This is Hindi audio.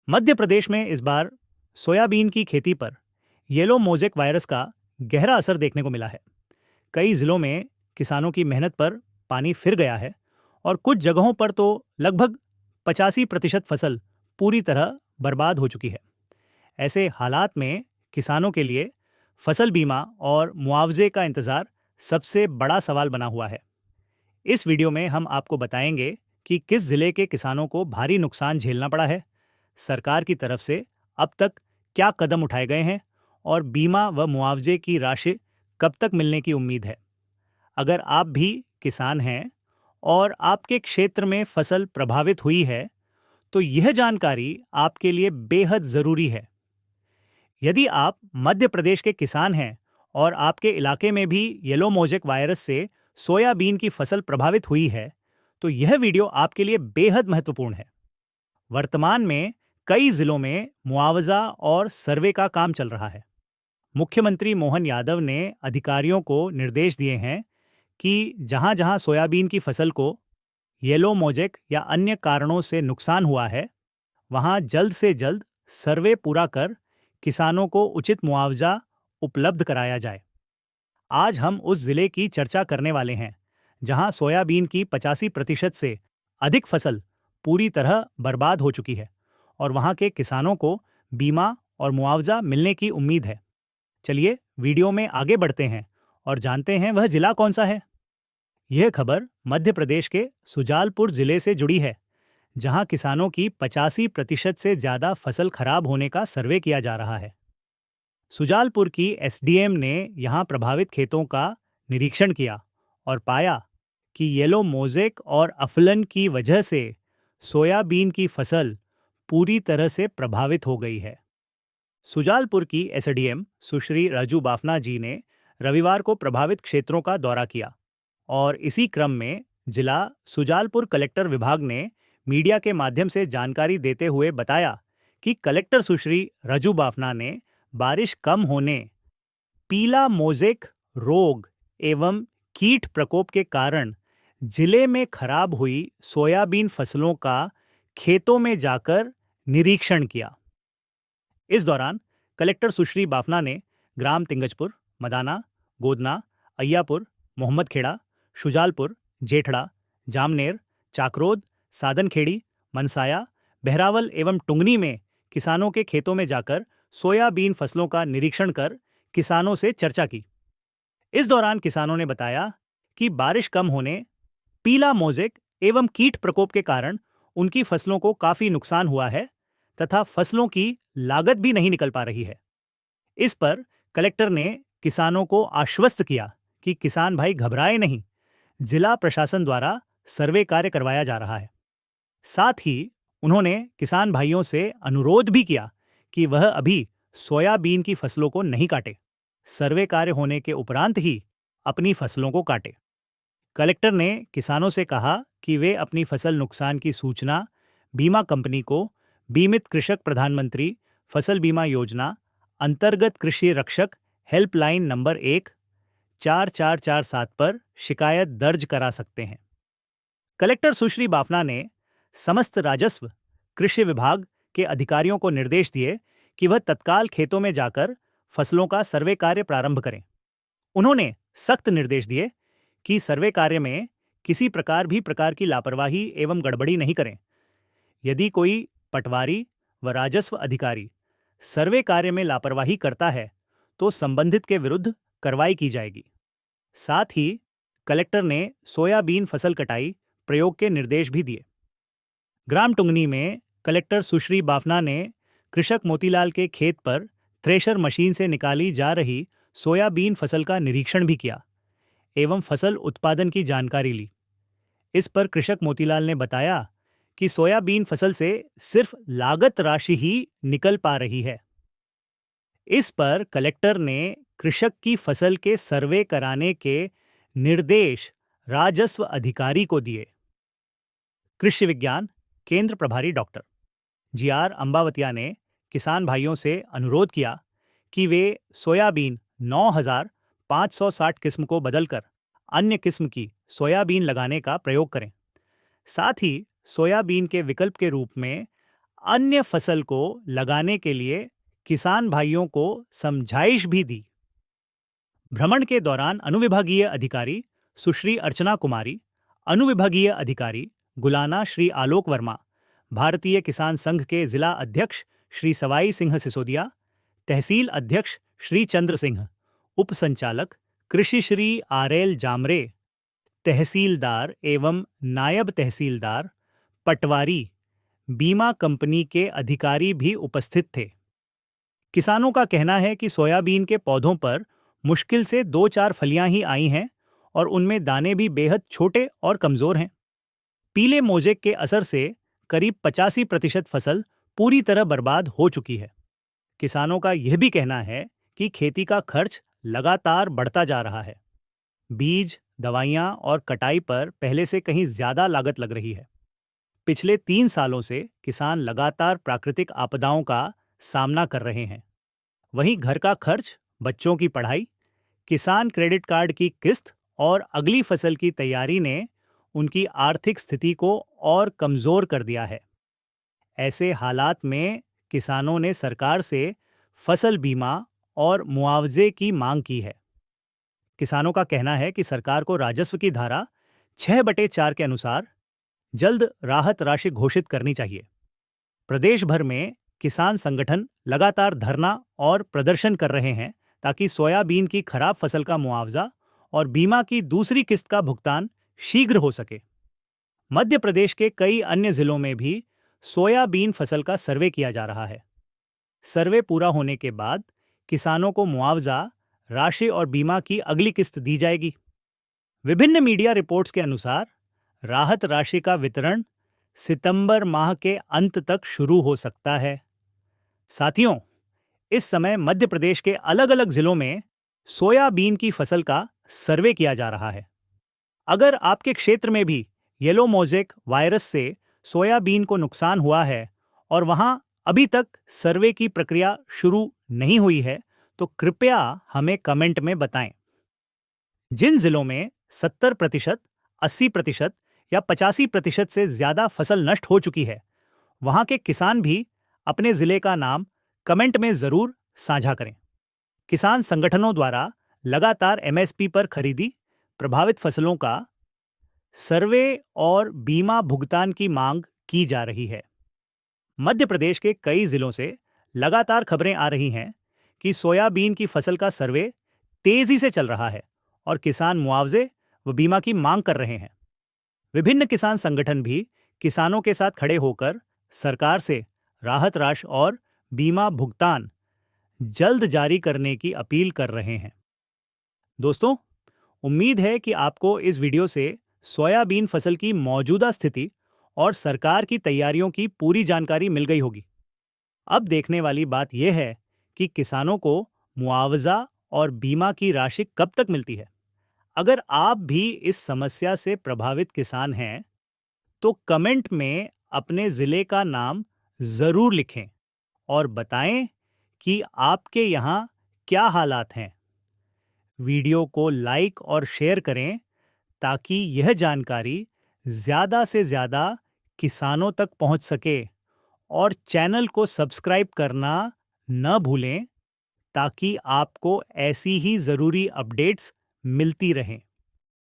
मध्य प्रदेश में इस बार सोयाबीन की खेती पर येलो मोज़ेक वायरस का गहरा असर देखने को मिला है। कई जिलों में किसानों की मेहनत पर पानी फिर गया है और कुछ जगहों पर तो लगभग 85% फसल पूरी तरह बर्बाद हो चुकी है। ऐसे हालात में किसानों के लिए फसल बीमा और मुआवजे का इंतजार सबसे बड़ा सवाल बना हुआ है। इस वीडियो में हम आपको बताएंगे कि किस जिले के किसानों को भारी नुकसान झेलना पड़ा है, सरकार की तरफ से अब तक क्या कदम उठाए गए हैं और बीमा व मुआवजे की राशि कब तक मिलने की उम्मीद है। अगर आप भी किसान हैं और आपके क्षेत्र में फसल प्रभावित हुई है, तो यह जानकारी आपके लिए बेहद ज़रूरी है। यदि आप मध्य प्रदेश के किसान हैं और आपके इलाके में भी येलो मोजेक वायरस से सोयाबीन की फसल प्रभावित हुई है, तो यह वीडियो आपके लिए बेहद महत्वपूर्ण है। वर्तमान में कई जिलों में मुआवजा और सर्वे का काम चल रहा है। मुख्यमंत्री मोहन यादव ने अधिकारियों को निर्देश दिए हैं कि जहां-जहां सोयाबीन की फसल को येलो मोजेक या अन्य कारणों से नुकसान हुआ है, वहां जल्द से जल्द सर्वे पूरा कर किसानों को उचित मुआवजा उपलब्ध कराया जाए। आज हम उस जिले की चर्चा करने वाले हैं जहां सोयाबीन की 85% से अधिक फसल पूरी तरह बर्बाद हो चुकी है और वहां के किसानों को बीमा और मुआवजा मिलने की उम्मीद है। चलिए वीडियो में आगे बढ़ते हैं और जानते हैं वह जिला कौन सा है। यह खबर मध्य प्रदेश के सुजालपुर जिले से जुड़ी है, जहां किसानों की 85% से ज्यादा फसल खराब होने का सर्वे किया जा रहा है। सुजालपुर की एसडीएम ने यहां प्रभावित खेतों का निरीक्षण किया और पाया कि येलो मोज़ेक और अफलन की वजह से सोयाबीन की फसल पूरी तरह से प्रभावित हो गई है। सुजालपुर की एसडीएम सुश्री राजू बाफना जी ने रविवार को प्रभावित क्षेत्रों का दौरा किया और इसी क्रम में जिला सुजालपुर कलेक्टर विभाग ने मीडिया के माध्यम से जानकारी देते हुए बताया कि कलेक्टर सुश्री राजू बाफना ने बारिश कम होने, पीला मोज़ेक रोग एवं कीट प्रकोप के कारण जिले में खराब हुई सोयाबीन फसलों का खेतों में जाकर निरीक्षण किया। इस दौरान कलेक्टर सुश्री बाफना ने ग्राम तिंगजपुर, मदाना, गोदना, अय्यापुर, मोहम्मदखेड़ा, शुजालपुर, जेठड़ा, जामनेर, चाकरोद, सादनखेड़ी, मनसाया, बहरावल एवं टुंगनी में किसानों के खेतों में जाकर सोयाबीन फसलों का निरीक्षण कर किसानों से चर्चा की। इस दौरान किसानों ने बताया कि बारिश कम होने, पीला मोज़ेक एवं कीट प्रकोप के कारण उनकी फसलों को काफी नुकसान हुआ है तथा फसलों की लागत भी नहीं निकल पा रही है। इस पर कलेक्टर ने किसानों को आश्वस्त किया कि किसान भाई घबराए नहीं, जिला प्रशासन द्वारा सर्वे कार्य करवाया जा रहा है। साथ ही उन्होंने किसान भाइयों से अनुरोध भी किया कि वह अभी सोयाबीन की फसलों को नहीं काटे, सर्वे कार्य होने के उपरांत ही अपनी फसलों को काटे। कलेक्टर ने किसानों से कहा कि वे अपनी फसल नुकसान की सूचना बीमा कंपनी को बीमित कृषक प्रधानमंत्री फसल बीमा योजना अंतर्गत कृषि रक्षक हेल्पलाइन नंबर 1-4447 पर शिकायत दर्ज करा सकते हैं। कलेक्टर सुश्री बाफना ने समस्त राजस्व कृषि विभाग के अधिकारियों को निर्देश दिए कि वह तत्काल खेतों में जाकर फसलों का सर्वे कार्य प्रारंभ करें। उन्होंने सख्त निर्देश दिए कि सर्वे कार्य में किसी प्रकार की लापरवाही एवं गड़बड़ी नहीं करें। यदि कोई पटवारी व राजस्व अधिकारी सर्वे कार्य में लापरवाही करता है तो संबंधित के विरुद्ध कार्रवाई की जाएगी। साथ ही कलेक्टर ने सोयाबीन फसल कटाई प्रयोग के निर्देश भी दिए। ग्राम टुंगनी में कलेक्टर सुश्री बाफना ने कृषक मोतीलाल के खेत पर थ्रेशर मशीन से निकाली जा रही सोयाबीन फसल का निरीक्षण भी किया एवं फसल उत्पादन की जानकारी ली। इस पर कृषक मोतीलाल ने बताया कि सोयाबीन फसल से सिर्फ लागत राशि ही निकल पा रही है। इस पर कलेक्टर ने कृषक की फसल के सर्वे कराने के निर्देश राजस्व अधिकारी को दिए। कृषि विज्ञान केंद्र प्रभारी डॉक्टर जीआर अंबावतिया ने किसान भाइयों से अनुरोध किया कि वे सोयाबीन 9560 किस्म को बदलकर अन्य किस्म की सोयाबीन लगाने का प्रयोग करें। साथ ही सोयाबीन के विकल्प के रूप में अन्य फसल को लगाने के लिए किसान भाइयों को समझाइश भी दी। भ्रमण के दौरान अनुविभागीय अधिकारी सुश्री अर्चना कुमारी, अनुविभागीय अधिकारी गुलाना श्री आलोक वर्मा, भारतीय किसान संघ के जिला अध्यक्ष श्री सवाई सिंह सिसोदिया, तहसील अध्यक्ष श्री चंद्र सिंह, उप संचालक कृषि श्री आरएल जामरे, तहसीलदार एवं नायब तहसीलदार, पटवारी, बीमा कंपनी के अधिकारी भी उपस्थित थे। किसानों का कहना है कि सोयाबीन के पौधों पर मुश्किल से 2-4 फलियां ही आई हैं और उनमें दाने भी बेहद छोटे और कमजोर हैं। पीले मोजेक के असर से करीब 85% फसल पूरी तरह बर्बाद हो चुकी है। किसानों का यह भी कहना है कि खेती का खर्च लगातार बढ़ता जा रहा है। बीज, दवाइयां और कटाई पर पहले से कहीं ज्यादा लागत लग रही है। पिछले 3 सालों से किसान लगातार प्राकृतिक आपदाओं का सामना कर रहे हैं। वहीं घर का खर्च, बच्चों की पढ़ाई, किसान क्रेडिट कार्ड की किस्त और अगली फसल की तैयारी ने उनकी आर्थिक स्थिति को और कमजोर कर दिया है। ऐसे हालात में किसानों ने सरकार से फसल बीमा और मुआवजे की मांग की है। किसानों का कहना है कि सरकार को राजस्व की धारा 6/4 के अनुसार जल्द राहत राशि घोषित करनी चाहिए। प्रदेश भर में किसान संगठन लगातार धरना और प्रदर्शन कर रहे हैं ताकि सोयाबीन की खराब फसल का मुआवजा और बीमा की दूसरी किस्त का भुगतान शीघ्र हो सके। मध्य प्रदेश के कई अन्य जिलों में भी सोयाबीन फसल का सर्वे किया जा रहा है। सर्वे पूरा होने के बाद किसानों को मुआवजा राशि और बीमा की अगली किस्त दी जाएगी। विभिन्न मीडिया रिपोर्ट्स के अनुसार राहत राशि का वितरण सितंबर माह के अंत तक शुरू हो सकता है। साथियों, इस समय मध्य प्रदेश के अलग-अलग जिलों में सोयाबीन की फसल का सर्वे किया जा रहा है। अगर आपके क्षेत्र में भी येलो मोज़ेक वायरस से सोयाबीन को नुकसान हुआ है और वहां अभी तक सर्वे की प्रक्रिया शुरू नहीं हुई है, तो कृपया हमें कमेंट में बताएं। जिन जिलों में 70%, 80% या 85% से ज्यादा फसल नष्ट हो चुकी है, वहां के किसान भी अपने जिले का नाम कमेंट में जरूर साझा करें। किसान संगठनों द्वारा लगातार एमएसपी पर खरीदी, प्रभावित फसलों का सर्वे और बीमा भुगतान की मांग की जा रही है। मध्य प्रदेश के कई जिलों से लगातार खबरें आ रही हैं कि सोयाबीन की फसल का सर्वे तेजी से चल रहा है और किसान मुआवजे व बीमा की मांग कर रहे हैं। विभिन्न किसान संगठन भी किसानों के साथ खड़े होकर सरकार से राहत राशि और बीमा भुगतान जल्द जारी करने की अपील कर रहे हैं। दोस्तों, उम्मीद है कि आपको इस वीडियो से सोयाबीन फसल की मौजूदा स्थिति और सरकार की तैयारियों की पूरी जानकारी मिल गई होगी। अब देखने वाली बात यह है कि किसानों को मुआवजा और बीमा की राशि कब तक मिलती है। अगर आप भी इस समस्या से प्रभावित किसान हैं, तो कमेंट में अपने जिले का नाम जरूर लिखें और बताएं कि आपके यहाँ क्या हालात हैं। वीडियो को लाइक और शेयर करें ताकि यह जानकारी ज़्यादा से ज़्यादा किसानों तक पहुंच सके और चैनल को सब्सक्राइब करना न भूलें ताकि आपको ऐसी ही ज़रूरी अपडेट्स मिलती रहें।